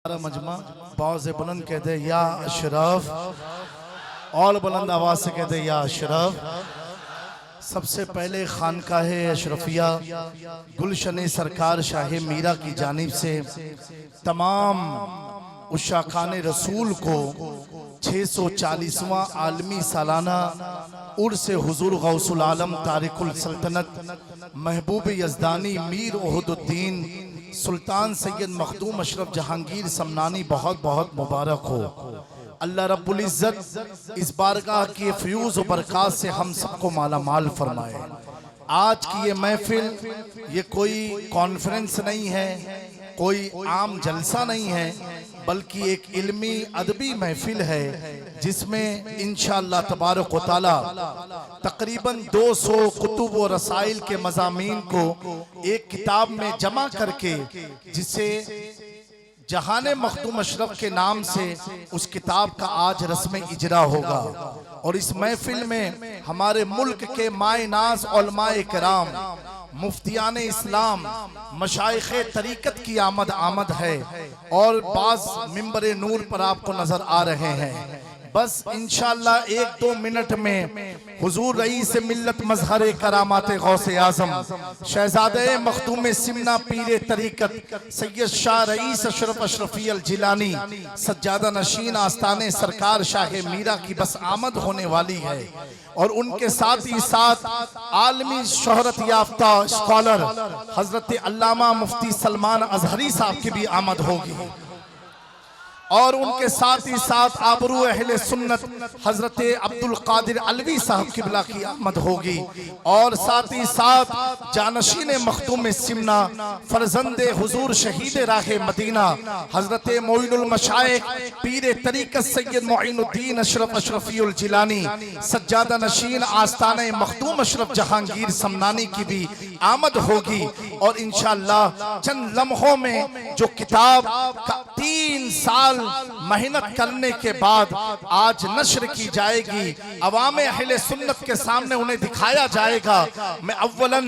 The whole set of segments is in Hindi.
सारा मजमा बहुत से बुलंद कहते या अशरफ, और बुलंद आवाज से कहते या अशरफ। सबसे पहले खानकाह अशरफिया गुलशन सरकार शाह मीरा की जानिब से तमाम उशाखान रसूल को 640वां आलमी सालाना उर्स हुजूर गौसुल आलम तारिकुल सल्तनत महबूब यज़दानी मीर ओहदुद्दीन सुल्तान सैयद मखदूम अशरफ जहांगीर समनानी बहुत बहुत मुबारक हो। अल्लाह रब्बुल इज़्ज़त इस बारगाह की फ्यूज़ व बरक़ात से हम सबको माला माल फरमाए। आज की ये महफिल ये कोई कॉन्फ्रेंस नहीं है, कोई आम जलसा नहीं है, बल्कि एक इल्मी अदबी महफिल है जिसमें इंशाअल्लाह तबारक व तआला तकरीबन 200 कुतुब व रसाइल के मज़ामीन को एक किताब में जमा करके जिसे जहाने मखदूम अशरफ के नाम से उस किताब का आज रस्म इजरा होगा। और इस महफिल में हमारे मुल्क के माए नाज उलमाए किराम मुफ्तियान इस्लाम मशाइखे तरीकत की आमद है और बाज मिंबर नूर पर आपको नजर आ रहे हैं। बस इंशाअल्लाह 1-2 मिनट में हुजूर रईस मिल्लत मजहर करामात गौसे आजम शहजादे मखदूम सिमना पीरे तरीकत सैयद शाह रईस अशरफ अशरफी अल जिलानी सज्जादा नशीन आस्ताने सरकार शाह मीरा की बस आमद होने वाली है। और उनके साथ ही साथ आलमी शोहरत याफ्ता स्कॉलर हजरत अल्लामा मुफ्ती सलमान अजहरी साहब की भी आमद होगी। और उनके साथ ही साथ आबरू अहले सुन्नत हजरत अब्दुल कादिर अलवी साहब किबला की आमद होगी। और साथ ही साथ जानशीन मखदूम सिमना फरजंदे हुजूर शहीद राह मदीना हजरत मोइनुल मशाइख पीर तरीकत सैयद मोइनुद्दीन अशरफ अशरफी उल जिलानी सज्जादा नशीन आस्ताने मखदूम अशरफ जहांगीर समनानी की भी आमद होगी। और इंशाअल्लाह चंद लम्हों में जो किताब का 3 साल मेहनत करने के बाद आज नश्र की जाएगी, अवामे अहले सुन्नत के सामने उन्हें दिखाया जाएगा। मैं अव्वलन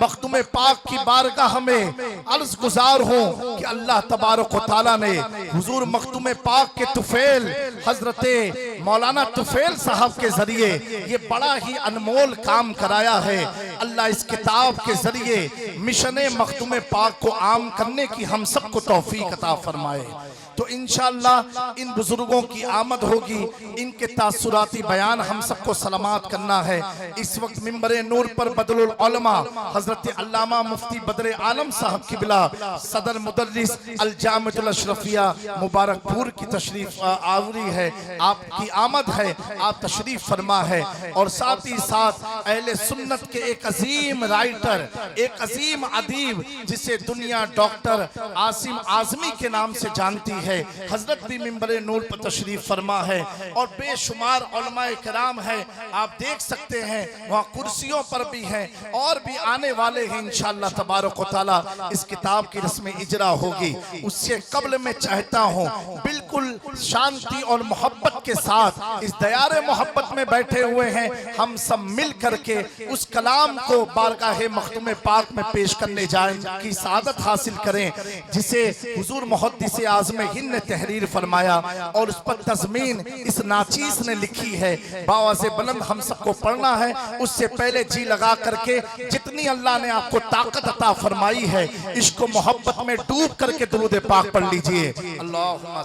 मखदूम पाक की बारगाह में अर्ज गुजार हूँ कि अल्लाह तबारक व तआला ने हुजूर मखदूम पाक के तुफैल हजरते मौलाना तुफैल साहब के जरिए ये बड़ा ही अनमोल काम कराया है। अल्लाह इस किताब के जरिए मिशन मखदूम पाक को आम करने की हम सबको तौफीक अता फरमाए। तो इंशाअल्लाह इन बुजुर्गों की आमद होगी, इनके तासुराती बयान हम सबको सलामत करना है। इस वक्त मिंबरे नूर पर बदलुल उलमा हजरत अल्लामा मुफ्ती बदर आलम साहब किबला सदर मुदर्रिस अल जामिअतुल अशरफिया मुबारकपुर की तशरीफ आवरी है, आपकी आमद है, आप तशरीफ फरमा है। और साथ ही साथ अहले सुन्नत के एक अजीम राइटर, एक अजीम अदीब जिसे दुनिया डॉक्टर आसिम आजमी के नाम से जानती है, हजरत भी मिंबरे नूर पर तशरीफ फरमा है। और बेशुमार उलमाए किराम है, आप देख सकते हैं वहाँ कुर्सियों पर भी हैं और भी आने वाले हैं। इंशाअल्लाह तबारक व तआला इस किताब की रस्म इजरा होगी। उससे कबल मैं चाहता हूँ बिल्कुल शांति और मोहब्बत के साथ इस दयारे मोहब्बत में बैठे हुए हैं, हम सब मिल करके उस कलाम को बारगाह मखदूम पाक में पेश करने जाएं की सादत हासिल करें जिसे हुजूर मुहद्दिस आज़म हिंद ने तहरीर फरमाया और उस पर तज़मीन इस नाचीस ने लिखी है। बावाज़े बुलंद हम सबको पढ़ना है। उससे पहले जी लगा करके जितनी अल्लाह ने आपको ताकत अता फरमाई है इश्क मोहब्बत में डूब करके दुरूद पाक पढ़ लीजिए। अल्लाहुम्मा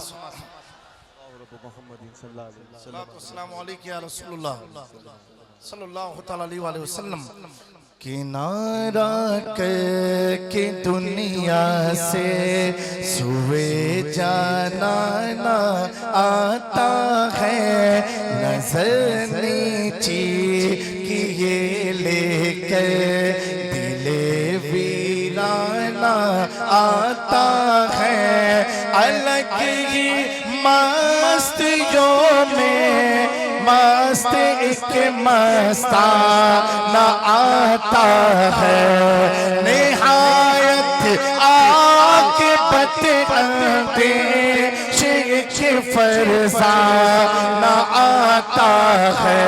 सल्लल्लाहु अलैहि वसल्लम। किनारा के दुनिया से सुए जाना ना आता है, नजर नीची किए लेकर दिले वीराना आता है। अलग ही मस्तियों में मस्त एक मस्ताना आता है, निहायत आक़िबत अंदेश एक फरज़ाना आता है।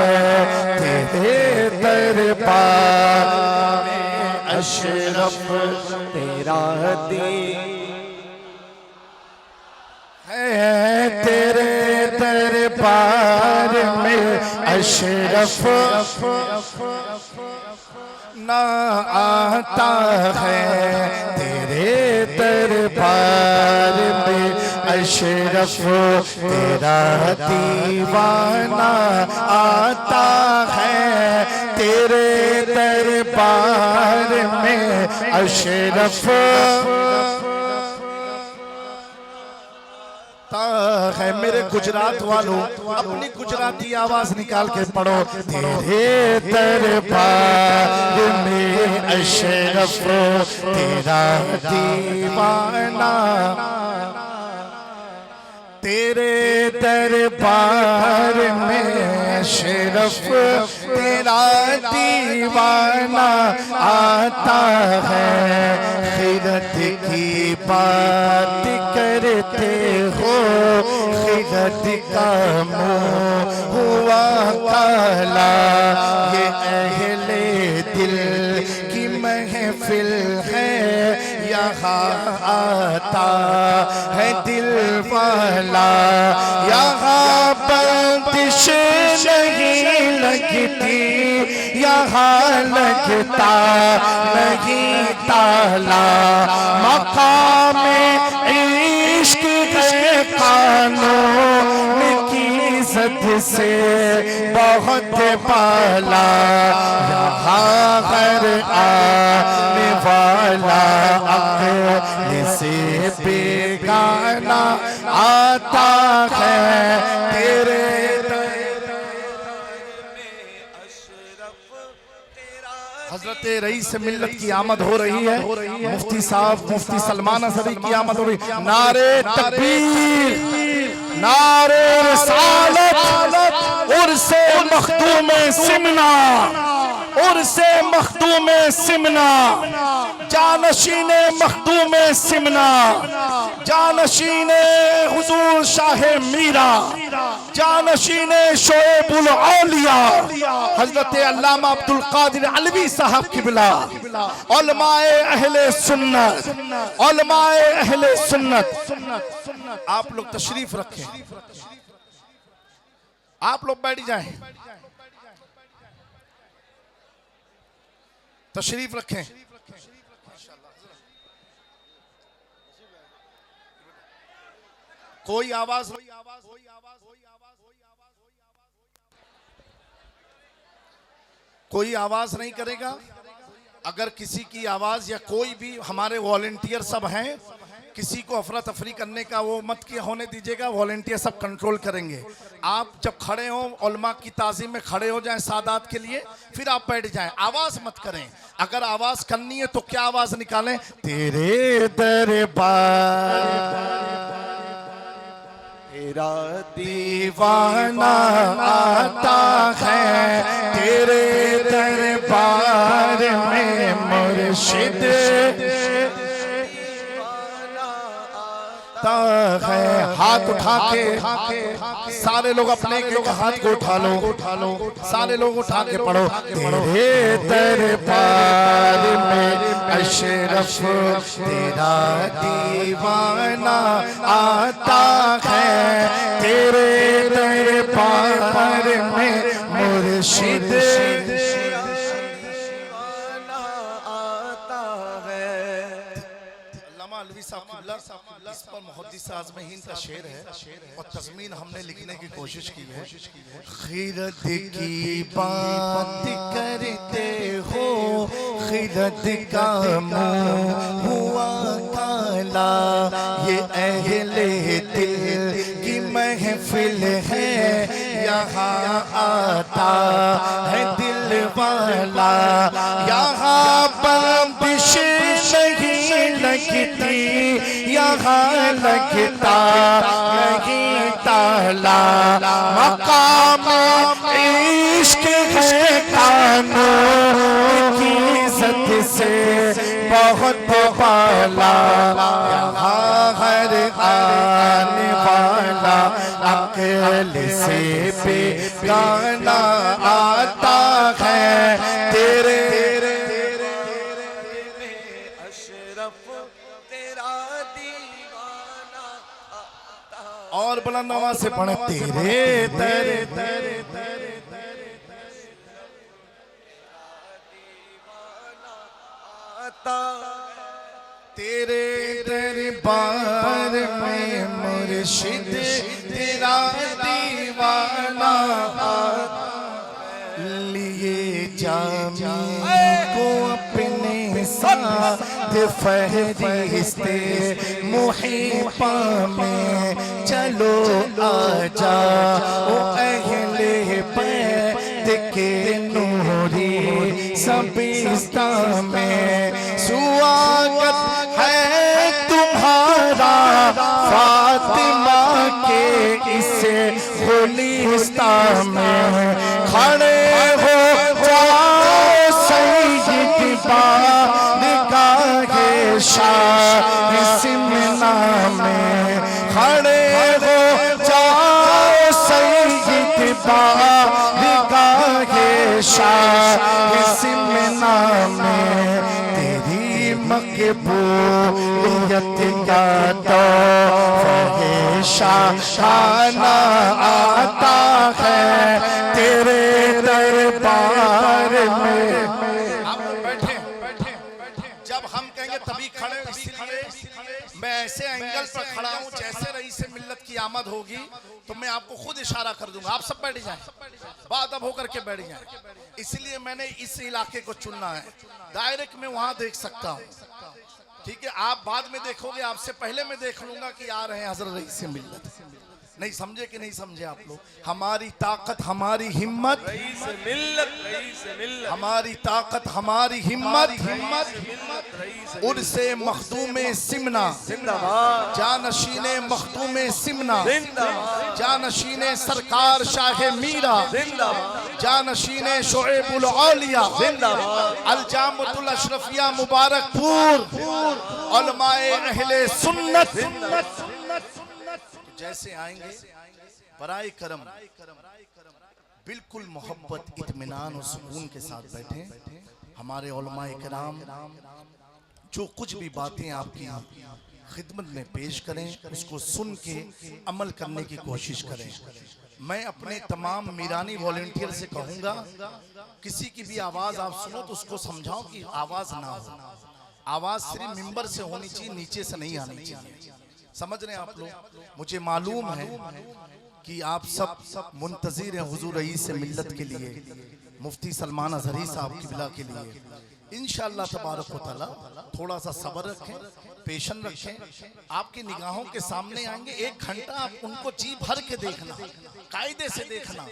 तेरे दरबार में अशरफ तेरा दी है तेरे दरबार में अशरफ ना आता है, तेरे दरबार में अशरफ तेरा दीवाना आता है, तेरे दरबार में अशरफ है। मेरे गुजरात वालों अपनी गुजराती आवाज निकाल के पढ़ो। तेरे दरबार में अशरफ तेरा दीवाना, तेरे दरबार में अशरफ तेरा दीवाना आता है। खिदमत की बात करते हो, खिदमत का मुँह हुआ काला, ये अहले दिल की महफिल है, यहाँ आता है दिल वाला, यहाँ बंदिश नहीं लगती, यहाँ लगता नहीं ताला, मकाम इश्क है कानून की इज्जत से बहुत पाला, यहाँ हर आने वाला अक्ल से बेगाना आता है, तेरे हजरत रईस मिल्लत की आमद हो रही है। मुफ्ती साहब मुफ्ती सलमान असरी की आमद हो रही। नारे तकबीर, नारे रिसालत, उर्से मखदूम सिमना, उर्से मखदूम सिमना, जानशीने मखदूम सिमना, जानशीने हुजूर शाह मीरा, जानशीने शोएबुल औलिया हजरत अल्लामा अब्दुल कादिर अलवी साहब किबला, उलमाए अहले सुन्नत, उलमाए अहले सुन्नत। आप लोग तशरीफ रखें, आप लोग बैठ जाएं, तशरीफ रखें। कोई आवाज कोई आवाज नहीं करेगा। अगर किसी की आवाज या कोई भी, हमारे वॉलेंटियर सब हैं, किसी को अफरा तफरी करने का वो मत किया होने दीजिएगा, वॉलेंटियर सब कंट्रोल करेंगे। आप जब खड़े हो उलमा की ताज़ीम में खड़े हो जाएं सादात के लिए, फिर आप बैठ जाएं, आवाज मत करें। अगर आवाज करनी है तो क्या आवाज निकालें? तेरे दरबार तेरा दीवाना आता है, तेरे दरबार में मुर्शिद है। हाथ उठा के सारे लोग अपने एक हाथ को उठा लो, सारे लोग उठा के पढ़ो। तेरे दरबार में अशरफ तेरा दीवाना आता है, तेरे दरबार में मुर्शिद इस पर मुहद्दिस आज़मीन का शेर है और तज़मीन हमने लिखने की कोशिश की है। खिरत की बात करते हो, खिरत का मुँह हुआ काला, ये अहले दिल की महफिल है, यहाँ आता है दिल वाला, यहाँ बंदिश नहीं लगती, यहाँ लगता नहीं ताला, मकाम इश्क है कानून की इज्जत से बहुत पाला, यहाँ हर आने वाला अक्ल से बेगाना आता है, तेरे और बुलंद आवाज से पढ़े तेरे तेरे तेरे तेरे तेरे बार में मुर्शिद तेरा दीवाना लिए जामी को अपने साथ फहरिस्ते मुहिब्बा में चलो आजा ओ अहले बैत के नूरी सबिस्ता में स्वागत है तुम्हारा फातिमा के इस गुलिस्ता में खड़े हो जाओ सैयद बारगाहे शाह सिमना में खड़े हो जाओ सैयद बारगाहे शाह सिमना में तेरी मकबूलियत का तो शाहाना आता है तेरे दरबार में। आप बैठे जब हम कहेंगे तभी खड़े, इसलिए मैं ऐसे एंगल पर खड़ा हूँ जैसे रईस मिल्लत की आमद होगी तो मैं आपको खुद इशारा कर दूंगा, आप सब बैठ जाएं, बादब होकर के बैठ जाएं। इसलिए मैंने इस इलाके को चुनना है। डायरेक्ट में वहां देख सकता हूँ, ठीक है, आप बाद में देखोगे, आपसे पहले मैं देख लूंगा कि आ रहे हैं हजरत रईस मिल्लत। नहीं समझे कि नहीं समझे आप लोग? हमारी ताकत हमारी हिम्मत, हमारी ताकत हमारी हिम्मत, उर्से मखदूमे सिमना, जानशीने मखदूमे सिमना, जानशीने सरकार शाह मीरा, जानशीने शोएबुल औलिया, अलजामतुल अशरफिया मुबारकपुर, उलमाए अहले सुन्नत जैसे आएंगे बराए करम बिल्कुल मोहब्बत इत्मीनान और सुकून के साथ बैठे। हमारे उलमाए किराम जो कुछ भी बातें आपकी खिदमत में पेश करें उसको सुन के अमल करने की कोशिश करें। मैं अपने तमाम मीरानी वॉलंटियर से कहूँगा किसी की भी आवाज़ आप सुनो तो उसको समझाओ कि आवाज़ ना हो, आवाज़ सिर्फ मिंबर से होनी चाहिए, नीचे से नहीं आनी चाहिए। समझ रहे हैं आप लोग? मुझे मालूम है कि आप सब मुंतज़िर हैं हुजूर रईस मिल्लत के लिए, मुफ्ती सलमान अज़हरी साहब किबला के लिए। इंशाअल्लाह तबारक व तआला थोड़ा सा सब्र रखें, पेशन रखें, आपकी निगाहों के सामने आएंगे। 1 घंटा आप उनको जी भर के देखना, कायदे से देखना।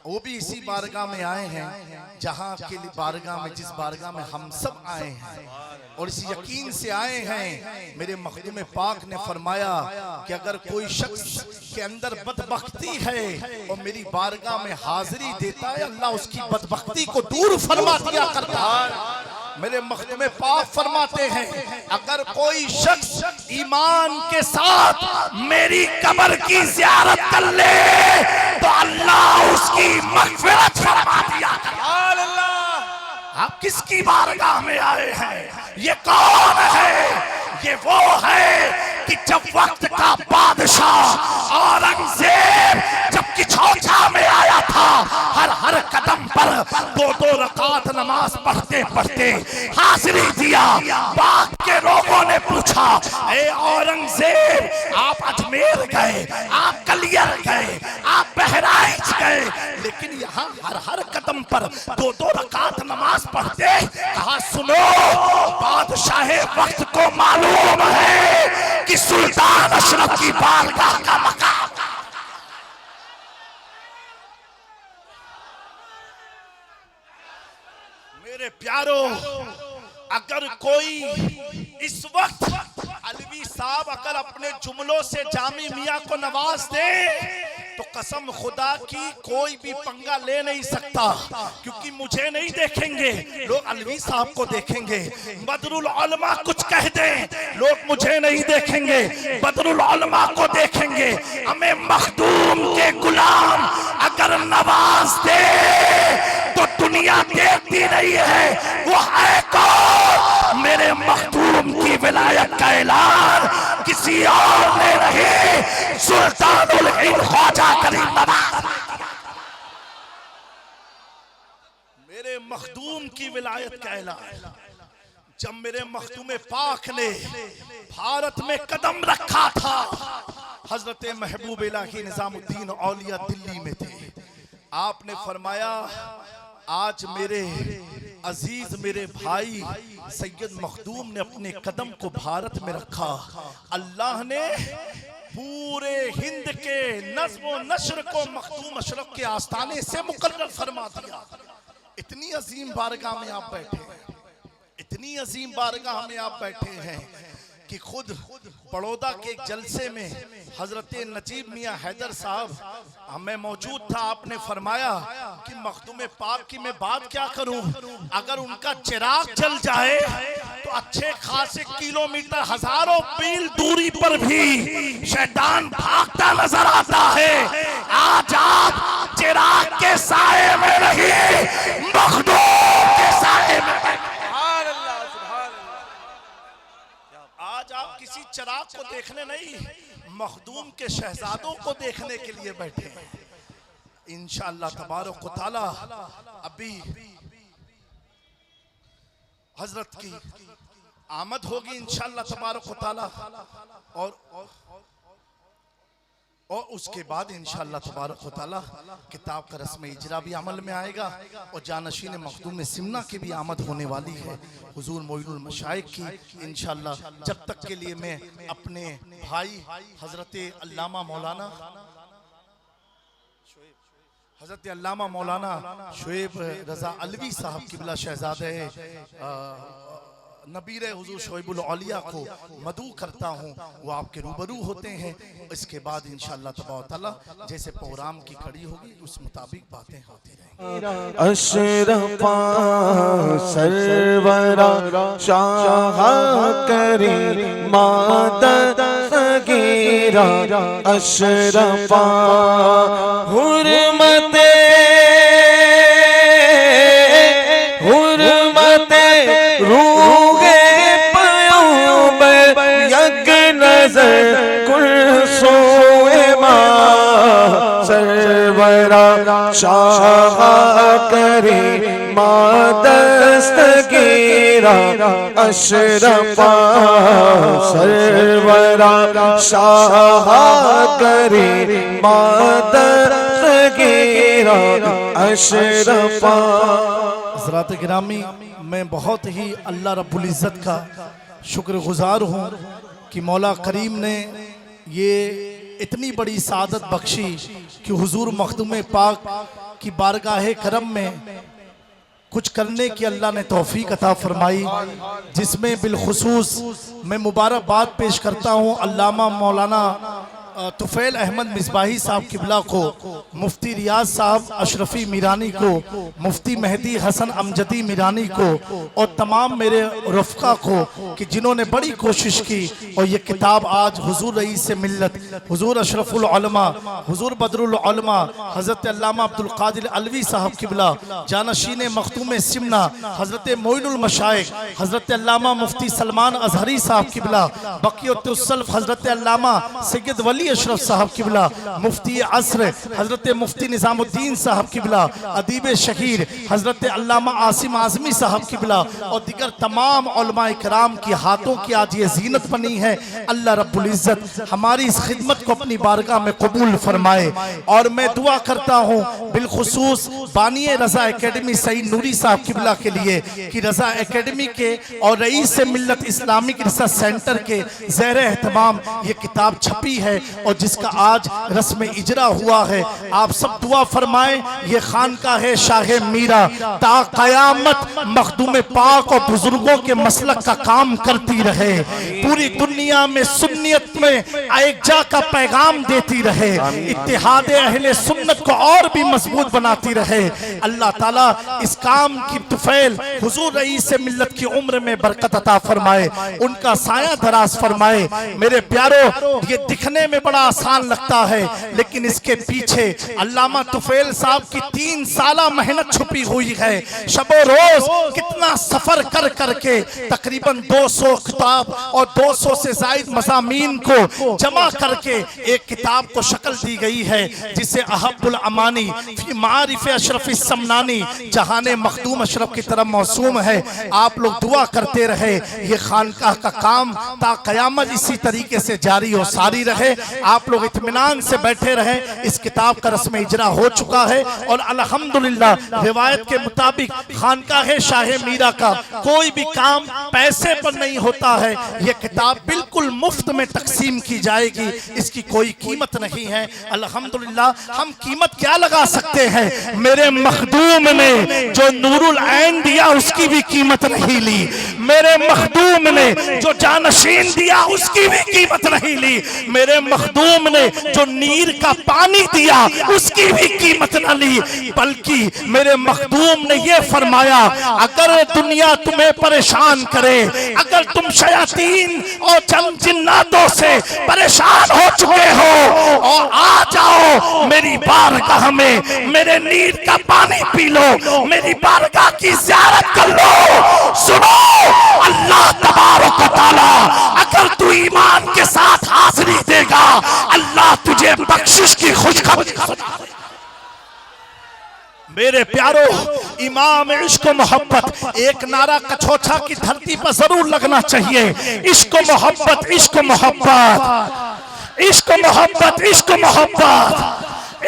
वो भी इसी बारगाह में आए हैं जहाँ के बारगाह में, जिस बारगाह में हम सब आए हैं, और इस यकीन से आए हैं। मेरे मखदूम पाक ने फरमाया कि अगर कोई शख्स के अंदर बदबख्ती है और मेरी बारगाह में हाजिरी देता है, अल्लाह उसकी बदबख्ती को दूर फरमा दिया करता है। मेरे मखदूम पाक फरमाते हैं अगर कोई शख्स ईमान के साथ मेरी कब्र की ज़ियारत कर ले तो अल्लाह उसकी मग़फ़िरत फरमा दिया करता। आप किसकी बारगाह में आए हैं? ये कौन है? ये वो है कि जब वक्त का बादशाह औरंगजेब जब किछौछा में आया था, हर कदम पर 2-2 रकात नमाज पढ़ते पढ़ते हाजिरी दिया। बाग के लोगों ने पूछा, ए औरंगजेब, आप अजमेर गए, आप कलियर गए, आप बहराइच गए, लेकिन यहाँ हर कदम पर 2-2 रकात नमाज पढ़ते। कहा सुनो, बादशाह वक्त को मालूम है कि सुल्तान अशरफ की बारगाह का मकाम। मेरे प्यारो, अगर कोई इस वक्त अलवी साहब अगर अपने जुमलों से जामी मियाँ को नवाज दे तो कसम खुदा की कोई भी पंगा ले नहीं सकता, क्योंकि मुझे नहीं देखेंगे, लोग अलवी साहब को देखेंगे। बदरुल उलमा कुछ कह दें, लोग मुझे नहीं देखेंगे, बदरुल उलमा को देखेंगे। हमें मखदूम के गुलाम अगर नवाज दे तो दुनिया देखती नहीं है वो है कौन? मेरे मखदूम की विलायत का ऐलान किसी और ने नहीं, सुल्तानुल हिंद ख्वाजा करीम नवाज। मेरे मखदूम की विलायत का ऐलान जब मेरे मखदूम पाक ने भारत में कदम रखा था, हजरत महबूब इलाही निजामुद्दीन औलिया दिल्ली में थे। आपने फरमाया आज मेरे अजीज मेरे भाई सैयद मखदूम ने अपने कदम को भारत में रखा, अल्लाह ने पूरे हिंद के नज़्म व नश्र को मखदूम अशरफ के आस्थाने से मुकर्रर फरमा दिया। इतनी अजीम बारगाह में आप बैठे हैं, इतनी अजीम बारगाह में आप बैठे हैं कि खुद बड़ौदा के एक जलसे में हजरत नजीब मियाँ हैदर साहब मैं मौजूद था। आपने फरमाया कि मखदूम पाक की मैं बात क्या करूं, अगर उनका चिराग जल जाए तो अच्छे खासे किलोमीटर हजारों मील दूरी पर भी शैतान भागता नजर आता है। आज आप चिराग के साए में नहीं, मखदूम के साए में। आज आप किसी चिराग को देखने नहीं, मखदूम के शहजादों को देखने के लिए बैठे हैं। इंशाअल्लाह तबारक व तआला अभी हजरत की आमद होगी इंशाअल्लाह तबारक व तआला, और उसके बाद इंशाअल्लाह तबारक व तआला किताब का रस्म इजरा भी अमल में आएगा और जानशीन मखदूम सिमना की भी आमद होने वाली है हुजूर मोइनुल मशाइख की इंशाअल्लाह। जब तक के लिए मैं अपने भाई हजरत अल्लामा मौलाना शुएब रजा अलवी साहब किबला शहजादे नबीर हुजूर शोएबुल औलिया को मदू करता हूँ, वो आपके रूबरू होते हैं। इसके बाद इंशाअल्लाह तबारक तआला जैसे प्रोग्राम की खड़ी होगी उस मुताबिक बातें होती रहेंगी। अशरफा सरवरा शाह करीम मादद सगीरा, अशरफा हुर्मते रूगे पयोंबर यग नजर कुर्सोए मां सरवरा शाह करीम दस्तगीरा, अशरफा सरवरा शाह करीम दस्तगीरा, अशरफा। हज़रात गिरामी, मैं बहुत ही अल्लाह रब्बुल इज़्ज़त का शुक्रगुजार हूँ कि मौला करीम ने ये इतनी बड़ी सादत बख्शी कि हुजूर मखदूम पाक की बारगाह करम में कुछ करने की अल्लाह ने तौफीक अता फरमाई, जिसमें बिलखुसूस मैं मुबारकबाद पेश करता हूँ अल्लामा मौलाना तुफैल अहमद मिसबाही साहब किबला को, मुफ्ती रियाज साहब अशरफी मीरानी को, मुफ्ती मेहदी हसन अमजदी मीरानी को और तमाम मेरे रफ़्क़ा को कि जिन्होंने बड़ी कोशिश की और ये किताब आज हुजूर रईस से मिल्लत हुजूर अशरफुल उलमा हुजूर बदरुल उलमा हज़रत अल्लामा अब्दुल कादिर अलवी साहब किबला जानशीन मखदूम सिमना हज़रत मोइनुल मशाइख हज़रत अल्लामा मुफ्ती सलमान अजहरी साहब किबला बक़ियतुस्सल्फ़ हज़रत अल्लामा सैयद वली अशरफ साहब किबला मुफ्ती असर हज़रत मुफ्ती निज़ामुद्दीन साहब किबला अदीब शहीर हज़रत अल्लामा आसिम आज़मी साहब किबला और दिगर तमाम उलमाए किराम की हाथों की आज ये जीनत बनी है। अल्लाह रब्बुल इज़्ज़त हमारी इस खिदमत को अपनी बारगाह में कबूल फरमाए। और मैं दुआ करता हूँ बिलखुसूस बानिए रज़ा एकेडमी सईद नूरी साहब किबला के लिए कि रज़ा एकेडमी के और रईस से मिल्लत इस्लामिक रिसर्च सेंटर के ज़ेर एहतमाम ये किताब छपी है और जिसका आज रस्म इजरा हुआ है। आप सब दुआ फरमाएं ये खानका है शाह मीरा ता कयामत मखदूम पाक और बुजुर्गों के मसलक का काम करती रहे, पूरी दुनिया में सुन्नियत में एकजा का पैगाम देती रहे, इत्तिहाद अहले सुन्नत को और भी मजबूत बनाती रहे। अल्लाह ताला इस काम की तुफैल हुजूर रईस से मिल्लत की उम्र में बरकत अता फरमाए, उनका साया दराज फरमाए। मेरे प्यारो, ये दिखने में में बड़ा आसान लगता है, लेकिन इसके पीछे अल्लामा तुफैल साहब की 3 साल मेहनत छुपी हुई है। शबो रोज कितना सफर कर करके तकरीबन 200 किताब और 200 से ज्यादा मज़ामीन को जमा करके एक किताब को शक्ल दी गई है, जिसे अहब्बुल अमानी फी मारिफ अशरफ समनानी जहाने मखदूम अशरफ की तरफ मौसूम है। आप लोग दुआ करते रहे, ये खानकाह का काम ता क़यामत इसी तरीके से जारी और सारी रहे। आप लोग इत्मीनान से बैठे रहे। इस किताब का रस्म इजरा हो चुका है और अल्हम्दुलिल्लाह रिवायत के मुताबिक खानकाह शाह मीरा का कोई भी काम पैसे पर नहीं होता है। यह किताब बिल्कुल मुफ्त में तकसीम की जाएगी, इसकी कोई कीमत नहीं है। अल्हम्दुलिल्लाह हम कीमत क्या लगा सकते हैं? मेरे मखदूम ने जो नूरुल ऐन दिया उसकी भी कीमत नहीं ली, मेरे मखदूम ने जो जानशीन दिया उसकी भी कीमत नहीं ली, मेरे मखदूम ने जो नीर का पानी दिया उसकी भी कीमत न ली, बल्कि मेरे मखदूम ने यह फरमाया, अगर दुनिया तुम्हें परेशान करे, अगर तुम शयातीन और जिन्नातों से परेशान हो चुके हो और आ जाओ मेरी बारगाह में, मेरे नीर का पानी पी लो, मेरी बारगाह की ज़ियारत कर लो। सुनो, अल्लाह तबारक व तआला अगर तू ईमान के साथ हाजिरी देगा, अल्लाह तुझे बख्शिश की खुशखबरी सुना। मेरे प्यारो, इमाम इश्क मोहब्बत एक नारा कछोछा की धरती पर जरूर लगना चाहिए। इश्क मोहब्बत, इश्क मोहब्बत, इश्क मोहब्बत, इश्क मोहब्बत,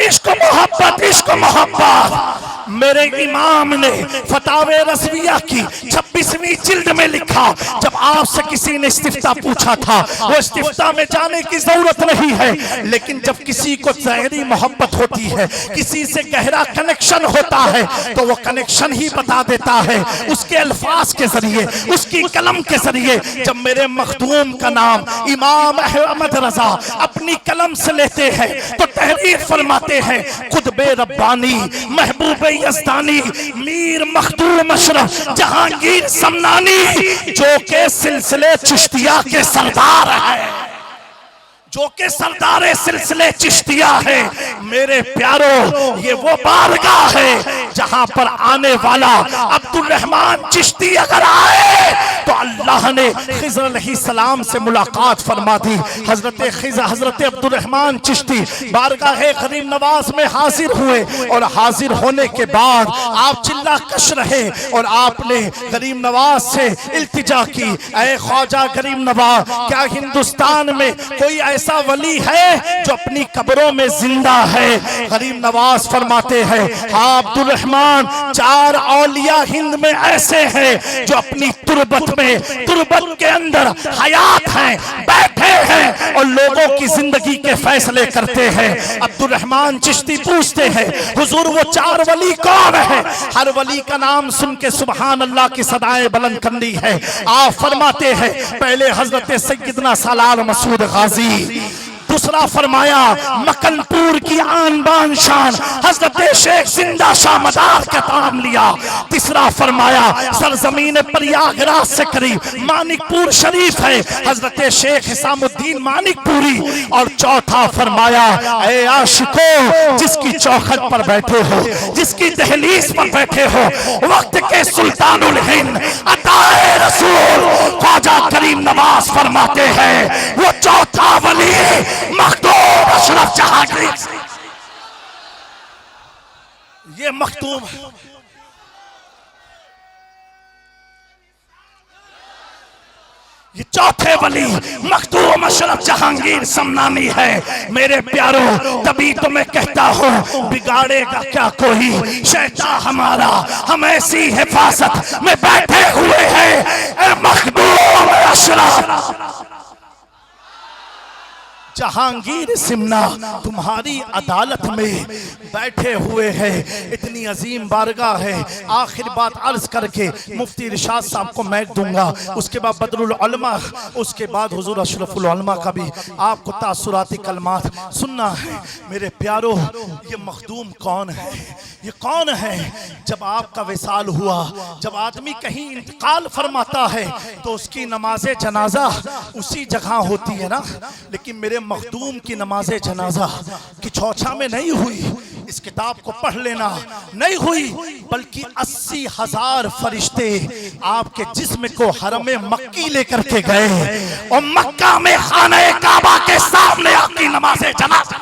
इश्क मोहब्बत, इश्क मोहब्बत। मेरे इमाम ने फतावे रज़विया की 26वीं जिल्द में लिखा, जब आपसे किसी ने इस्तिफ्ता पूछा था, वो इस्तिफ्ता में जाने की जरूरत नहीं है, लेकिन जब किसी को ज़ाहिरी मोहब्बत होती है, किसी से गहरा कनेक्शन होता है, तो वो कनेक्शन ही बता देता है उसके अल्फाज के जरिए, उसकी कलम के जरिए। जब मेरे मखदूम का नाम इमाम अहमद रजा अपनी कलम से लेते हैं तो तहरीर फरमाते हैं, कुतुबे रब्बानी महबूब यज़दानी मीर मखदूम अशरफ जहांगीर समनानी जो के सिलसिले चिश्तिया के सरदार है, जो के सरदारे सिलसिले चिश्तिया है। मेरे प्यारो, ये वो बारगाह है जहां पर आने वाला अब्दुल रहमान चिश्ती अगर आए तो अल्लाह ने खिज़र अलैहिस्सलाम से मुलाकात फरमा दी। हजरत खिज़र, हजरत अब्दुल रहमान चिश्ती बारगाह गरीब नवाज में हाजिर हुए और हाजिर होने के बाद आप चिल्ला कश रहे और आपने गरीब नवाज से इल्तिजा की, ऐ ख्वाजा गरीब नवाज, क्या हिंदुस्तान में कोई ऐसा वली है जो अपनी कब्रों में जिंदा है? गरीब नवाज फरमाते हैं, हाँ अब्दुल रहमान, 4 औलिया हिंद में ऐसे हैं जो अपनी तुरबत में, तुरबत के अंदर हयात हैं, बैठे हैं और लोगों की जिंदगी के फैसले करते हैं। अब्दुल रहमान चिश्ती पूछते हैं, हुजूर वो 4 वली कौन है? हर वली का नाम सुन के सुभान अल्लाह की सदाएं बुलंद करनी है। आप फरमाते हैं, पहले हजरत सैयदना सलाल मसूद गाजी, दूसरा फरमाया मकनपुर की आन बान शान हजरत शेख जिंदा शाह मदार का नाम लिया, तीसरा फरमाया सरजमीन प्रयागराज से करीब मानिकपुर शरीफ है हजरत शेख हिसामुद्दीन मानिकपुरी, और चौथा फरमाया, ऐ आशिको जिसकी चौखट पर बैठे हो, जिसकी दहलीज पर बैठे हो, वक्त के सुल्तानुल हिंद अताए रसूल ख्वाजा करीम नवाज फरमाते हैं, वो चौथा वली मखदूम अशरफ जहांगीर। ये मखदूम ये चौथे वली मखदूम अशरफ जहांगीर समनानी है। मेरे प्यारो, तभी तो मैं कहता हूँ बिगाड़ेगा क्या कोई शैतान हमारा, हम ऐसी हिफाजत में बैठे हुए हैं। मखदूम अशरफ जहांगीर सिमना तुम्हारी अदालत में बैठे हुए हैं, इतनी अजीम बारगाह है। आखिर बात अर्ज करके मुफ्ती इरशाद साहब को मैक दूंगा, उसके बाद बदरुल उलमा, उसके बाद हुजूर अशरफुल उलमा का भी आपको तासुराती कलमात सुनना है। मेरे प्यारो, ये मखदूम कौन है? ये कौन है? जब आपका विसाल हुआ, जब आदमी कहीं इंतकाल फरमाता है तो उसकी नमाज़े जनाजा उसी जगह होती है ना, लेकिन मेरे मखदूम की नमाज़े जनाजा की चौछा में नहीं हुई। इस किताब को पढ़ लेना, नहीं हुई, बल्कि 80,000 फरिश्ते आपके जिस्म को हरम मक्की लेकर के गए और मक्का में खाने काबा के सामने आपकी नमाज़े जनाजा।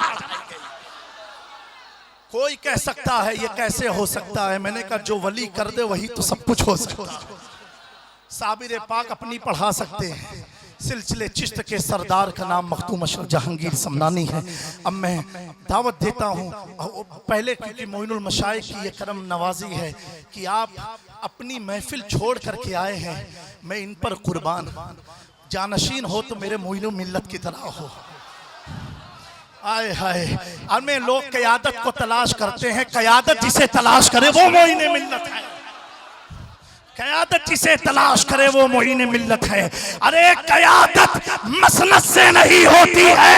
कोई कह सकता है ये कैसे हो सकता है? मैंने कहा जो वली कर दे वही तो सब कुछ हो सकता है। साबिर पाक अपनी पढ़ा सकते हैं। सिलसिले चिश्त के सरदार का नाम मखदूम अशरफ जहांगीर समनानी है। अब मैं दावत देता हूँ, पहले क्योंकि मोइनुल मशाइख की ये करम नवाजी है कि आप अपनी महफिल छोड़ करके आए हैं, मैं इन पर कुर्बान। जानशीन हो तो मेरे मोइनुल मिल्लत की तरह हो। आए हाय, हमें लोग क़यादत को तलाश करते हैं, क़यादत जिसे तलाश करे वो मोइने मिल्लत है। क़यादत जिसे तलाश करे वो मोइने मिल्लत है। अरे क़यादत मसनद से नहीं होती है,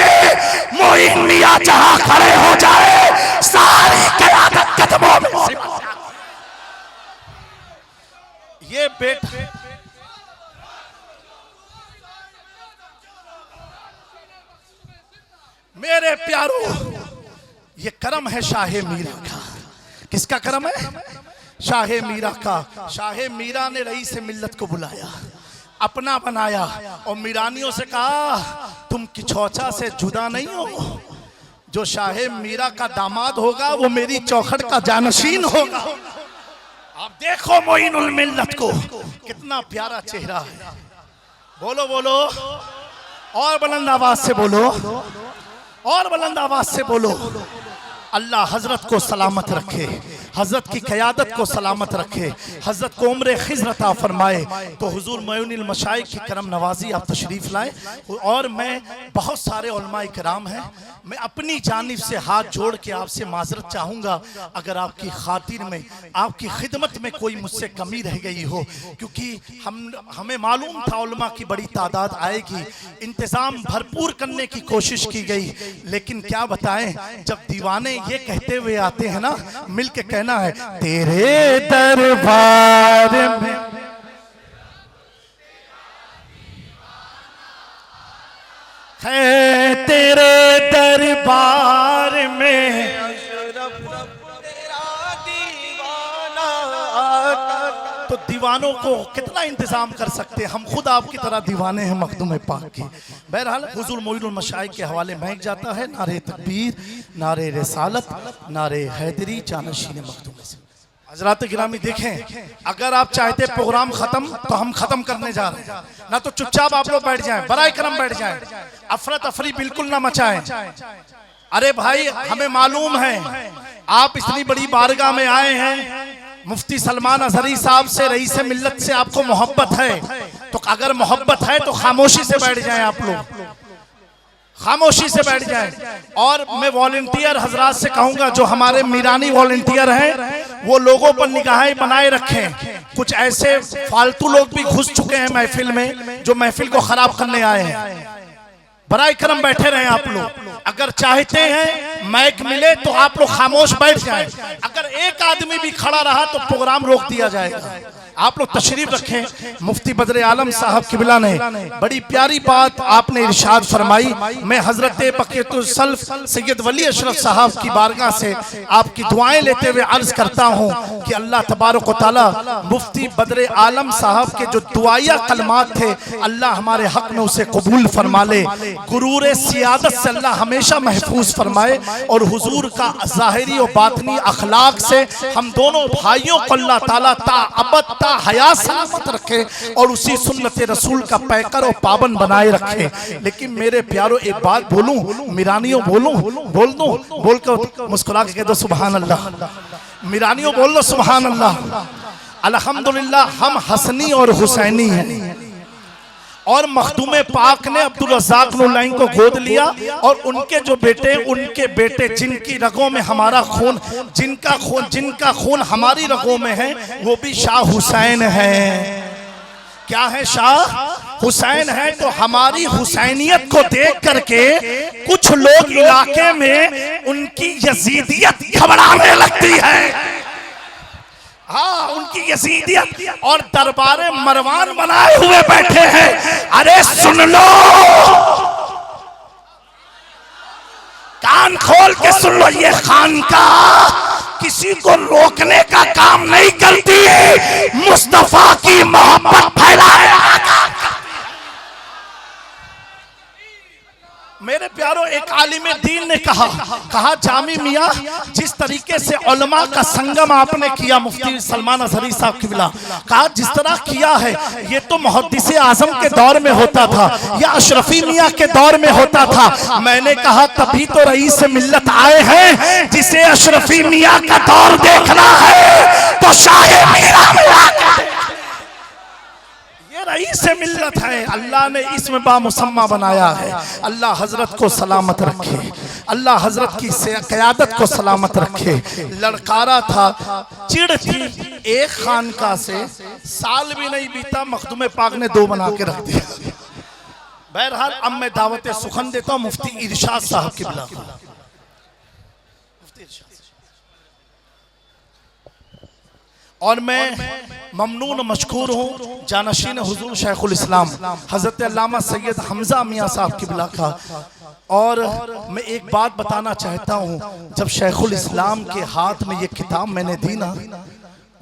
मोइन मियां जहां खड़े हो जाए सारी क़यादत कदमों में से। ये बेटा मेरे प्यारो, ये करम है शाहे मीरा का। किसका करम है? शाहे मीरा का। शाहे मीरा ने रईस मिल्लत को बुलाया, अपना बनाया और मीरानियों से कहा तुम किछौचा से जुदा नहीं हो। जो शाहे मीरा का दामाद होगा वो मेरी चौखट का जानशीन होगा। आप देखो मोइनुल मिल्लत को, कितना प्यारा चेहरा है। बोलो बोलो, और बुलंद आवाज से बोलो, और बुलंद आवाज से बोलो। अल्लाह हजरत को सलामत रखे, हजरत की क़यादत को सलामत रखे, हजरत को उम्र खिज़्र अता फरमाए। तो हुजूर मोइनुल मशाइख की करम नवाजी आप तशरीफ़ लाए। और मैं, बहुत सारे उलमाए किराम हैं, मैं अपनी जानिब से हाथ जोड़ के आपसे माजरत चाहूँगा अगर आपकी खातिर में, आपकी खिदमत में कोई मुझसे कमी रह गई हो, क्योंकि हमें मालूम था उलमा की बड़ी तादाद आएगी, इंतज़ाम भरपूर करने की कोशिश की गई। लेकिन क्या बताएं, जब दीवाने ये कहते हुए आते हैं ना, मिल के कहना है तेरे दरबार में है, तेरे दरबार में तो दीवानों को कितना इंतजाम कर सकते हैं। हम खुद आपकी तरह दीवाने हैं मखदूम पाक की। बहरहाल हुजूर मोइनुल मशाइख के हवाले महक जाता है नारे तकबीर, नारे रिसालत, नारे हैदरी, जानशीन मखदूम से। हजरात गिरामी देखें, अगर आप चाहते प्रोग्राम खत्म तो हम खत्म करने जा रहे हैं, ना तो चुपचाप आप लोग बैठ जाएं, बराए करम बैठ जाएं, अफरा तफरी बिल्कुल ना मचाएं। अरे भाई, हमें मालूम है आप इतनी बड़ी बारगाह में आए हैं, मुफ्ती सलमान अजहरी साहब से, रईस मिल्लत से आपको मोहब्बत है, तो अगर मोहब्बत है तो खामोशी से बैठ जाएं, आप लोग खामोशी से बैठ जाएं। और मैं वॉलंटियर हजरात से कहूंगा, जो हमारे मीरानी वॉलंटियर हैं, वो लोगों पर निगाहें बनाए रखें। कुछ ऐसे फालतू लोग भी घुस चुके हैं महफिल में, जो महफिल को खराब करने आए हैं। बराए करम बैठे रहे आप लोग। अगर चाहते हैं माइक मिले तो आप लोग खामोश बैठ जाएं। अगर एक आदमी भी खड़ा रहा तो प्रोग्राम रोक दिया जाएगा। आप लोग तशरीफ रखें। मुफ्ती बदर आलम साहब किबला ने बड़ी प्यारी बात आपने इरशाद फरमाई। मैं हजरत बक़ियतुल सल्फ सैयद वली अशरफ साहब की बारगाह से आपकी दुआएं लेते हुए अर्ज करता हूं कि अल्लाह तबारक व तआला मुफ्ती बदर आलम साहब के जो दुआया कलमात थे, अल्लाह हमारे हक में उसे कबूल फरमा ले। गुरूर सियादत से अल्लाह हमेशा महफूज फरमाए और हुजूर का ज़ाहिरी और बातनी अखलाक से हम दोनों भाइयों को अल्लाह ताला ताअबद हया सलामत रखे और उसी सुन्नत रसूल का पैकर और पाबंद बनाए रखे। लेकिन मेरे प्यारो, एक बात बोलूं, मीरानियों बोलूं, बोल दूं, बोल कर मुस्कुरा के कह दो सुभान अल्लाह। मीरानियों बोल लो सुभान अल्लाह। अल्हम्दुलिल्लाह, हम हसनी और हुसैनी हैं और मखदूम पाक ने अब्दुल रज़्ज़ाक़ नूरलाइन को गोद लिया और उनके जो बेटे, उनके बेटे जिनकी रगों में हमारा खून, जिनका खून हमारी रगों में है, वो भी शाह हुसैन है। क्या है? शाह हुसैन है। तो हमारी हुसैनियत को देख करके कुछ लोग इलाके में उनकी यजीदियत घबराने लगती है। हाँ, उनकी यजीदियत और दरबारे मरवान बनाए हुए बैठे हैं। अरे सुन लो, कान खोल के सुन लो, ये खानकाह किसी को रोकने का काम नहीं करती, मुस्तफा की मोहब्बत फैलाए। मेरे प्यारों, एक आलिम दीन ने कहा जामी मियाँ, जिस तरीके से उलमा का संगम आपने किया, मुफ्ती सलमान अजहरी साहब किबला, कहा जिस तरह किया है, ये तो मुहद्दिस आजम के दौर में होता था या अशरफी मियाँ के दौर में होता था। मैंने कहा तभी तो रईस मिल्लत आए हैं, जिसे अशरफी मियाँ का दौर देखना है तो शाहे मीरा में आकर, रईस मिल्लत है। अल्लाह ने इसमें बामुसम्मा बनाया है। अल्लाह हजरत को सलामत रखे, अल्लाह हजरत की क़यादत को सलामत रखे। लड़कारा था, चिड़ थी, एक खानका से साल भी नहीं बीता, मखदूम पाक ने 2 बना के रख दिया। बहरहाल अब मैं दावत सुखन देता हूँ मुफ्ती इरशाद साहब किबला। और मैं ममनून मशकूर हूँ जानशीन हुजूर शेखुल इस्लाम हज़रत अल्लामा सैयद हमजा मियाँ साहब किबला का। और मैं एक बात बताना चाहता हूँ, जब शेखुल इस्लाम के हाथ में ये किताब मैंने दी ना,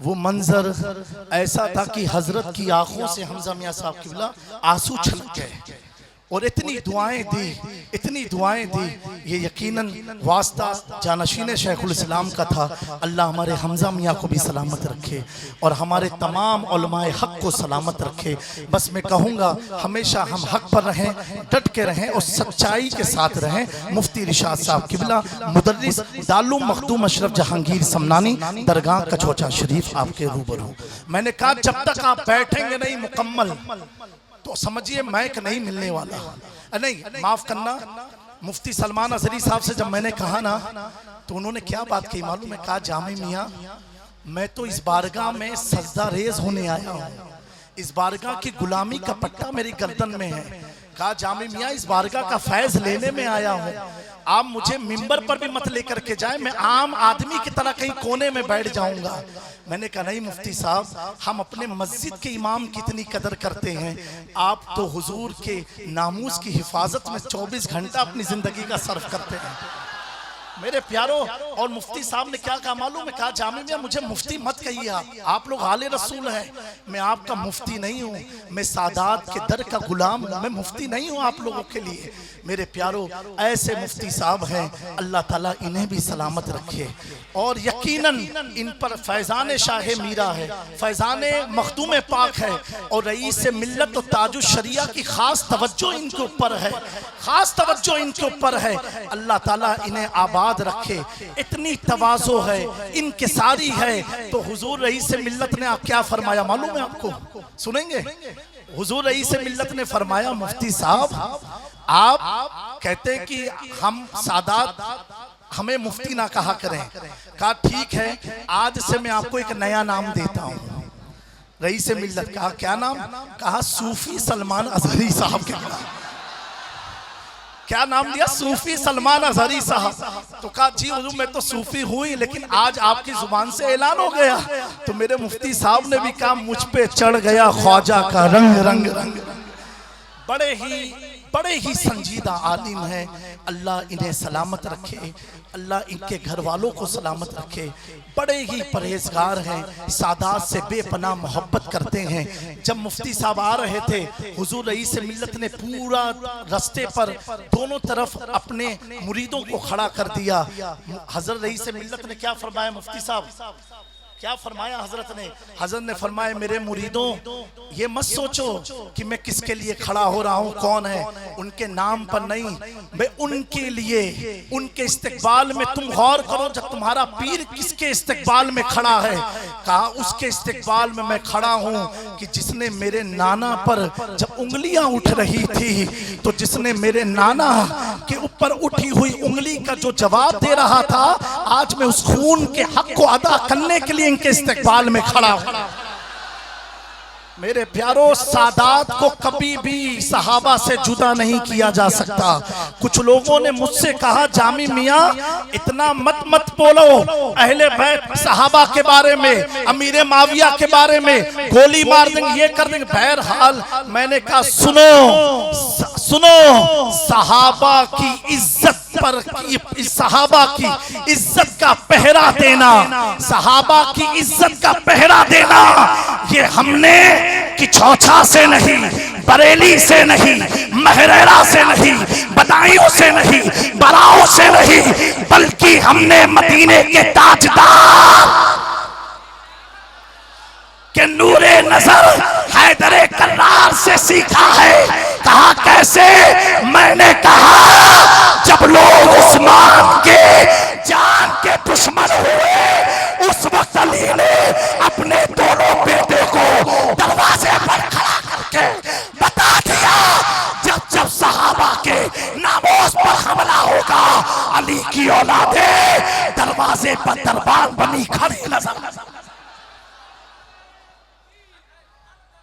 वो मंजर ऐसा था कि हजरत की आंखों से हमजा मियाँ साहब किबला आंसू छलक गए और इतनी दुआएं दी, इतनी दुआएं दी। ये यकीनन वास्ता जानशीन शेखुल इस्लाम का था। अल्लाह हमारे हमजा मियाँ को भी सलामत रखे और हमारे तमाम उलमाए हक को सलामत रखे। बस मैं कहूँगा हमेशा हम हक पर रहें, डट के रहें और सच्चाई के साथ रहें। मुफ्ती इरशाद साहब किबला, मुदर्रिस दारुल मखदूम अशरफ जहांगीर समनानी, दरगाह कचौचा शरीफ आपके रूबरू। मैंने कहा जब तक आप बैठेंगे नहीं मुकम्मल तो समझिए मैक नहीं मिलने वाला। नहीं, माफ करना, मुफ्ती सलमान अजहरी साहब से जब मैंने कहा ना, तो उन्होंने क्या बात कही मालूम है? कहा जामी मियाँ, मैं तो इस बारगाह में सजदा रेज होने आया हूँ, इस बारगाह की गुलामी का पट्टा मेरी गर्दन में है। कहा जामी मियाँ, इस बारगाह का फैज लेने में आया हूँ, आप मुझे मिंबर पर भी मत लेकर के जाए, मैं आम आदमी की तरह कहीं कोने में बैठ जाऊंगा। मैंने कहा नहीं मुफ्ती साहब, हम अपने मस्जिद के इमाम की इतनी कदर करते हैं, आप तो हुजूर के नामूस की हिफाजत में 24 घंटा अपनी जिंदगी का सर्फ करते हैं मेरे प्यारों। और मुफ्ती साहब ने क्या कहा मालूम है? कहा जामी मियाँ, मुझे मुफ्ती मत कहिए, आप लोग आले रसूल हैं, मैं आपका मुफ्ती नहीं हूँ, मैं सादात के दर का गुलाम हूँ, मैं मुफ्ती नहीं हूँ आप लोगों के लिए। मेरे प्यारों, ऐसे मुफ्ती साहब हैं, अल्लाह ताला इन्हें भी सलामत रखे। और यकीनन इन पर फैज़ान शाहे मीरा है, फैज़ान मखदूम पाक है और रईस मिल्लत और ताजुश शरिया की खास तवज्जो इनके ऊपर है, खास तवज्जो इनके ऊपर है। अल्लाह ताला इन्हें आबाद रखे। इतनी तवाज़ो है, इनकिसारी है। तो हुजूर रईस मिल्लत ने आप क्या फरमाया मालूम है आपको? सुनेंगे? हुजूर रईस मिल्लत ने फरमाया, मुफ्ती साहब आप कहते हैं कि हम सादात हमें मुफ्ती ना कहा करें। कहा ठीक है, आज से मैं आपको एक नया नाम देता हूँ। रईस मिल्लत कहा क्या नाम? कहा सूफी सलमान अजहरी साहब के नाम। क्या नाम दिया? सूफी सलमान अजहरी साहब। तो कहा जी हुजूर मैं तो सूफी हुई, लेकिन आज आपकी जुबान से ऐलान हो गया। तो मेरे मुफ्ती साहब ने भी कहा मुझ पे चढ़ गया ख्वाजा का रंग रंग रंग। बड़े ही संजीदा आलिम है, अल्लाह इन्हें सलामत रखे, अल्लाह इनके घर वालों को सलामत रखे। बड़े ही परहेजगार हैं, सादात से बेपनाह मोहब्बत करते हैं। जब मुफ्ती साहब आ रहे थे, हुजूर रईस मिल्लत ने पूरा रास्ते पर दोनों तरफ अपने मुरीदों को खड़ा कर दिया। हजरत रईस मिल्लत ने क्या फरमाया? मुफ्ती साहब क्या फरमाया हजरत ने? हजरत ने फरमाया मेरे मुरीदों, ये मत सोचो कि मैं किसके लिए खड़ा हो रहा हूँ, कौन है, उनके नाम पर नहीं, मैं उनके लिए, उनके इस्तकबाल में तुम गौर करो। जब तुम्हारा पीर किसके इस्तकबाल में खड़ा है? कहा उसके इस्तकबाल में मैं खड़ा हूँ कि जिसने मेरे नाना पर जब उंगलियां उठ रही थी, तो जिसने मेरे नाना के ऊपर उठी हुई उंगली का जो जवाब दे रहा था, आज मैं उस खून के हक को अदा करने के लिए इनके इस्तकबाल में खड़ा हूं। मेरे प्यारों, सादात को कभी भी सहाबा से जुदा नहीं किया जा सकता। कुछ लोगों ने मुझसे कहा, जामी मियाँ इतना मत बोलो अहले बैत सहाबा के बारे में, अमीर माविया के बारे में, गोली मार देंगे, ये कर देंगे। बहरहाल मैंने कहा सुनो, सहाबा की इज्जत पर, सहाबा की इज्जत का पहरा देना, सहाबा की इज्जत का पहरा देना, ये हमने किचौछा से नहीं, बरेली से नहीं, महरेरा से नहीं, बदायूं से नहीं, बराओं से नहीं, बल्कि हमने मदीने के ताजदार के नूरे नजर हैदरे कर्रार से सीखा है। कहा कैसे? मैंने कहा जब लोग उस्मान के जान के दुश्मन हुए, उस वक्त अली ने अपने दोनों बेटे को दरवाजे पर खड़ा करके बता दिया, जब सहाबा के नामोज पर हमला होगा, अली की औलादें दरवाजे पर दरबार बनी खड़ी नजर।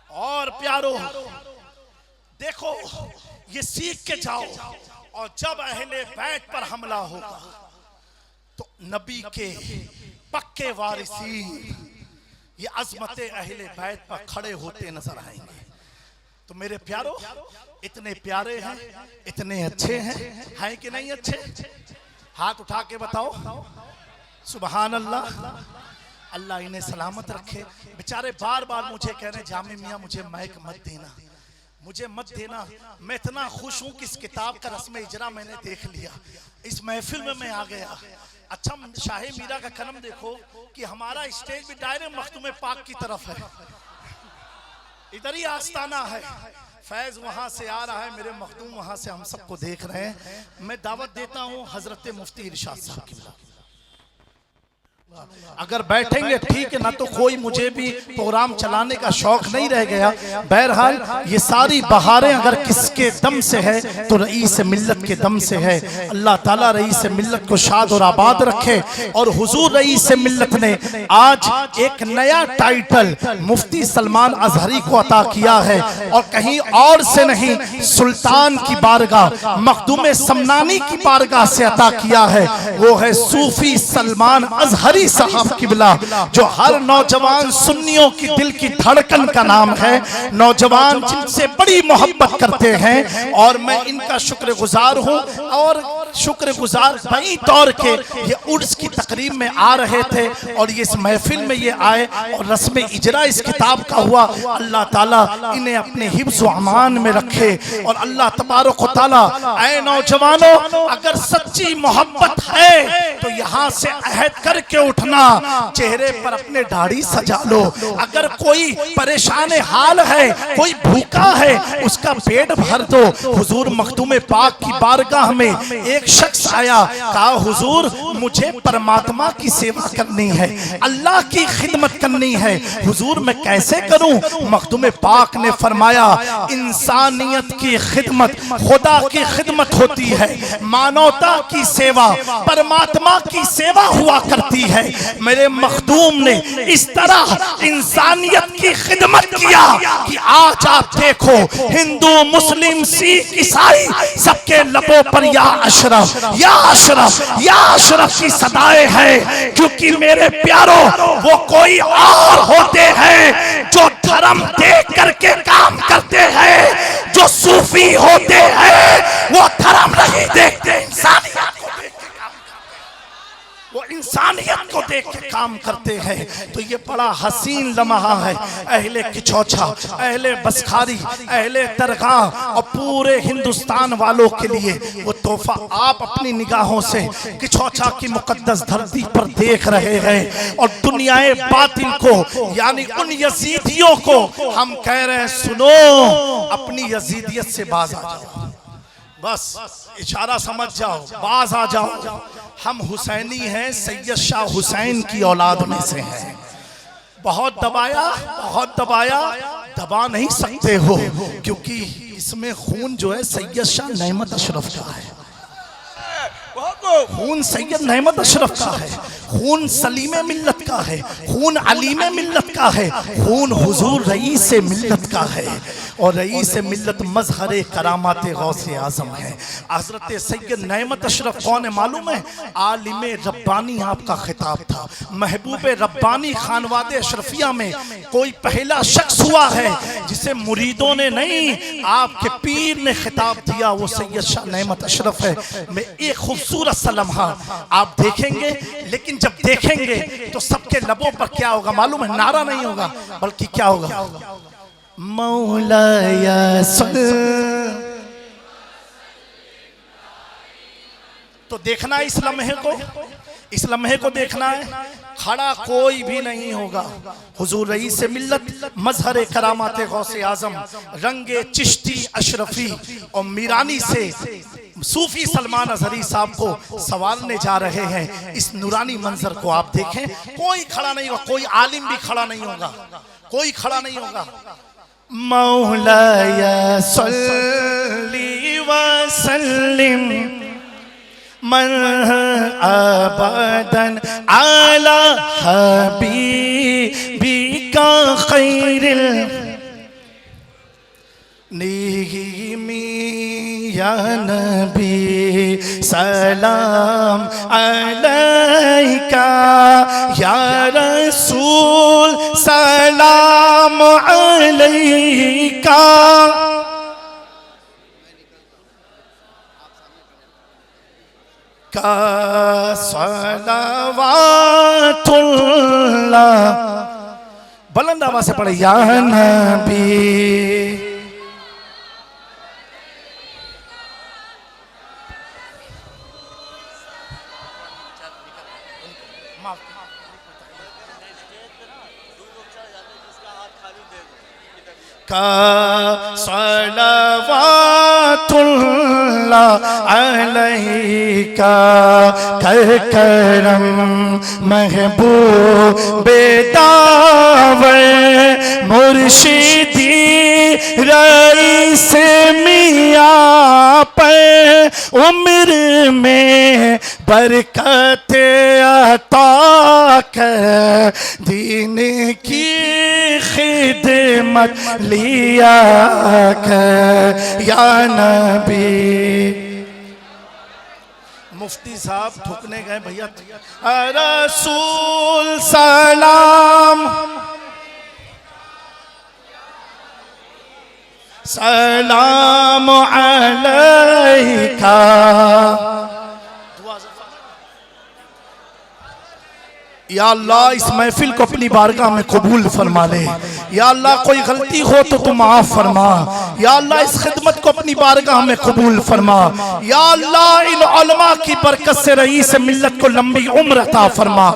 और प्यारो देखो, ये सीख के जाओ। और जब अहले बैत पर हमला होगा तो नबी के पक्के वारिसीन ये अजमते अहले बैत पर खड़े होते नजर आएंगे। तो मेरे प्यारो, इतने प्यारे हैं, इतने अच्छे हैं कि नहीं अच्छे? हाथ उठा के बताओ सुभान अल्लाह। अल्लाह इन्हें सलामत रखे। बेचारे बार बार मुझे कह रहे, जामी मियाँ मुझे माइक मत देना, मुझे मत देना। मैं इतना खुश हूँ कि इस किताब का रस्म इजरा मैंने देख लिया, इस महफिल में मैं आ गया। अच्छा, शाहे मीरा का कलम देखो कि हमारा स्टेज भी दायरे मखदूम पाक की तरफ है, इधर ही आस्ताना है। फैज वहां से आ रहा है, मेरे मखदूम वहां से हम सबको देख रहे हैं। मैं दावत देता हूँ हजरत मुफ्ती इरशाद साहब की, अगर बैठेंगे ठीक है, ना तो कोई मुझे भी प्रोग्राम चलाने का शौक नहीं रह गया। बहरहाल ये सारी बहारें अगर किसके दम से है तो रईस मिल्लत के दम से है। अल्लाह ताला रईस मिल्लत को शाद और आबाद रखे। और हुजूर रईस मिल्लत ने आज एक नया टाइटल मुफ्ती सलमान अजहरी को अता किया है, और कहीं और से नहीं, सुल्तान की बारगाह, मखदूम समनानी की बारगाह से अता किया है। वो है सूफी सलमान अजहरी साहब किबला, जो हर नौजवान सुन्नियों की दिल की धड़कन का नाम है, नौजवान जिनसे बड़ी मोहब्बत करते हैं। और मैं इनका शुक्रगुजार हूँ। और शुक्रगुजार बई तौर के ये उर्स की तकरीब में आ रहे थे और ये इस महफिल में ये आए और रस्म इजरा इस किताब का हुआ। अल्लाह ताला इन्हें अपने हिफ्ज़ व अमान में रखे। और अल्लाह तबारक व तआला, ऐ नौजवानों, अगर सच्ची मोहब्बत है तो यहाँ से अहद करके उठना, चेहरे पर अपने दाढ़ी सजा लो। अगर कोई परेशान हाल है, कोई भूखा है, उसका पेट भर दो। हुजूर मखदूम पाक की बारगाह में एक शख्स आया, कहा हुजूर मुझे परमात्मा की सेवा करनी है, अल्लाह की खिदमत करनी है, हुजूर मैं कैसे करूं? मखदूम पाक ने फरमाया, इंसानियत की खिदमत खुदा की खिदमत होती है, मानवता की सेवा परमात्मा की सेवा हुआ करती है। मेरे मखदूम ने इस तरह इंसानियत की खिदमत किया कि आज आप देखो, हिंदू मुस्लिम सिख ईसाई सबके लबों पर या अशरफ या अशरफ या अशरफ की सदाएं हैं। क्योंकि मेरे प्यारों, वो कोई और होते हैं जो धर्म देख करके काम करते हैं, जो सूफी होते हैं वो धर्म नहीं देखते, इंसानियत वो इंसानियत को देख के काम करते हैं। तो ये बड़ा हसीन लम्हा है अहले किचौछा, अहले बसखारी, अहले दरगाह और पूरे हिंदुस्तान वालों के लिए। वो तोहफा आप अपनी निगाहों से किचौछा की मुकद्दस धरती पर देख रहे हैं। और दुनियाए बातिल को, यानी उन यजीदियों को हम कह रहे हैं, सुनो, अपनी यजीदियत से बाज आ जाओ। बस इशारा समझ जाओ, बाज आ जाओ। हम हुसैनी हैं, सैयद शाह हुसैन की औलाद में से हैं। बहुत दबाया, बहुत दबाया, दबा नहीं सकते हो, क्योंकि इसमें खून जो है सैयद शाह नेमत अशरफ का है, खून सैयद नेमत अशरफ का है। खून सलीम मिल्लत का है, खून अलीम मिल्लत का है, खून हुजूर रईस मिल्लत का है। और रईस मिल्लत मजहर करामात गौसे आजम है। हजरत सैयद नेमत अशरफ कौन है मालूम है? आलिम रब्बानी आपका खिताब था। महबूब रब्बानी खानवादे अशरफिया में कोई पहला शख्स हुआ है जिसे मुरीदों ने नहीं, आपके पीर ने खिताब दिया, वो सैयद शाह नेमत अशरफ है। मैं एक खूबसूरत सा लम्हा आप देखेंगे, लेकिन जब देखेंगे तो सबके लबों पर क्या होगा मालूम है? नारा नहीं होगा, बल्कि क्या होगा? मौलाया सल्ल। तो देखना है इस लम्हे को, इस लम्हे को देखना है। खड़ा कोई भी नहीं होगा। हुजूर रईस मिल्लत मजहर करामात गौसे आजम रंगे चिश्ती अशरफी और मीरानी से सूफी सलमान अजहरी साहब को सवालने जा रहे हैं। इस नूरानी मंजर को आप देखें, कोई खड़ा नहीं होगा, कोई आलिम भी खड़ा नहीं होगा, कोई खड़ा नहीं होगा। मौलाया सल्ली व सल्लिम मन अबदन आला हबीबी का खैरिल नीमी या नबी सलाम अलैका या रसूल सलाम अलैका। का सलावातुल्लाह, बुलंद आवाज से पढ़े, या नबी। का सलावातुल्लाह अलैका कर करम महबूब दावर मुर्शिदी रईस मियां पर उम्र में बरकत अता कर दीन की खिदमत लिया कर या नबी। मुफ्ती साहब ठुकने गए भैया। रसूल सलाम सलाम अलैका। या अल्लाह इस महफिल को अपनी बारगाह में कबूल फरमा ले। या अल्लाह कोई गलती हो तो तुम माफ फरमा। या अल्लाह इस खिदमत को अपनी बारगाह में कबूल फरमा। या अल्लाह इन उलमा की बरकत से रईस मिल्लत को लंबी उम्र अता फरमा,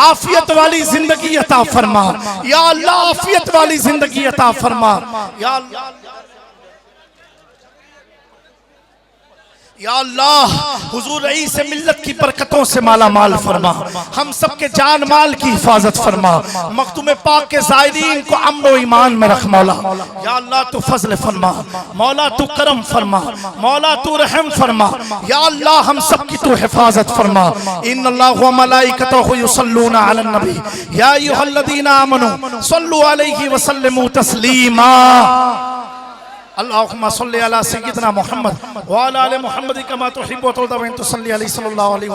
आफियत वाली जिंदगी अता फरमा। या अल्लाह आफियत वाली जिंदगी अता फरमा। या अल्लाह, या अल्लाह हुजूर रईस मिल्लत की बरकतों से माला माल फरमा। हम सब के जान माल की हिफाजत फरमा। मखदूम पाक के ज़ायरीन को अम्न व ईमान में रख मौला। या अल्लाह तू फजल फरमा, मौला तू करम फरमा, मौला तू रहम फरमा। या अल्लाह हम सब की तू हिफाजत फरमा। इन्नल्लाह व मलाइकतहु युसल्लूना अलन नबी या अय्युहल्लज़ीना आमनू सल्लु अलैहि व सल्लिमू तस्लीमा। अल्लाहुम्मा सल्लि अला सय्यिदिना मुहम्मद व अला आलि मुहम्मद कमा तुहिब्बु व तुरदी व तुसल्ली अलैहि सल्लल्लाहु अलैहि